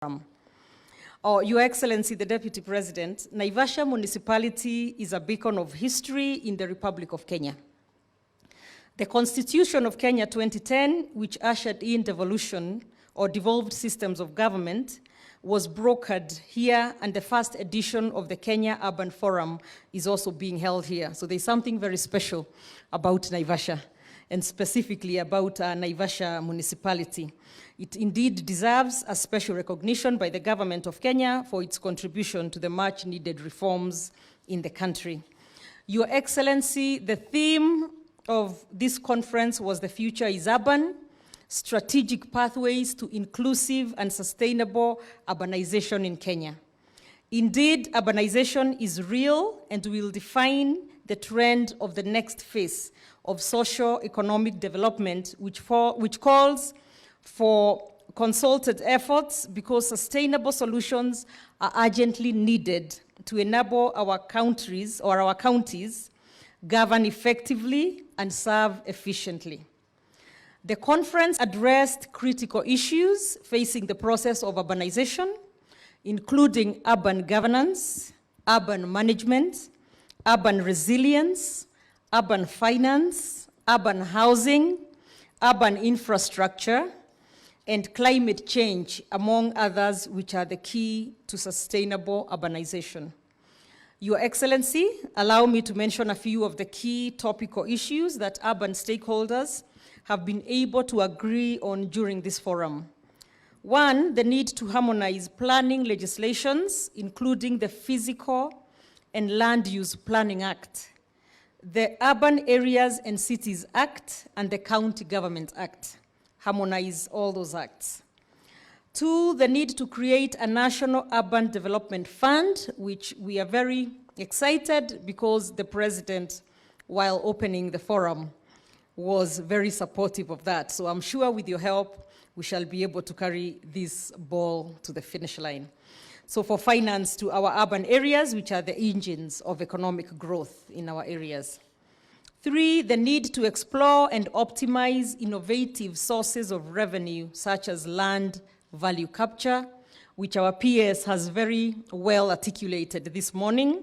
Your Excellency, the Deputy President, Naivasha Municipality is a beacon of history in the Republic of Kenya. The Constitution of Kenya 2010, which ushered in devolution or devolved systems of government, was brokered here, and the first edition of the Kenya Urban Forum is also being held here. So there's something very special about Naivasha, and specifically about Naivasha Municipality. It indeed deserves a special recognition by the government of Kenya for its contribution to the much needed reforms in the country. Your Excellency, the theme of this conference was "The Future is Urban: Strategic Pathways to Inclusive and Sustainable Urbanization in Kenya." Indeed, urbanization is real and will define the trend of the next phase of socio-economic development, which calls for concerted efforts, because sustainable solutions are urgently needed to enable our countries or our counties govern effectively and serve efficiently. The conference addressed critical issues facing the process of urbanization, including urban governance, urban management, urban resilience, urban finance, urban housing, urban infrastructure, and climate change, among others, which are the key to sustainable urbanization. Your Excellency, allow me to mention a few of the key topical issues that urban stakeholders have been able to agree on during this forum. One, the need to harmonize planning legislations, including the Physical and Land Use Planning Act, the Urban Areas and Cities Act, and the County Government Act. Harmonize all those acts. Two, the need to create a national urban development fund, which we are very excited because the President, while opening the forum, was very supportive of that. So I'm sure with your help, we shall be able to carry this ball to the finish line. So for finance to our urban areas, which are the engines of economic growth in our areas. Three, the need to explore and optimize innovative sources of revenue, such as land value capture, which our PS has very well articulated this morning.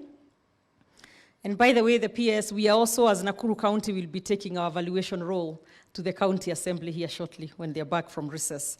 And by the way, the PS, we are also, as Nakuru County, will be taking our valuation role to the County Assembly here shortly when they're back from recess.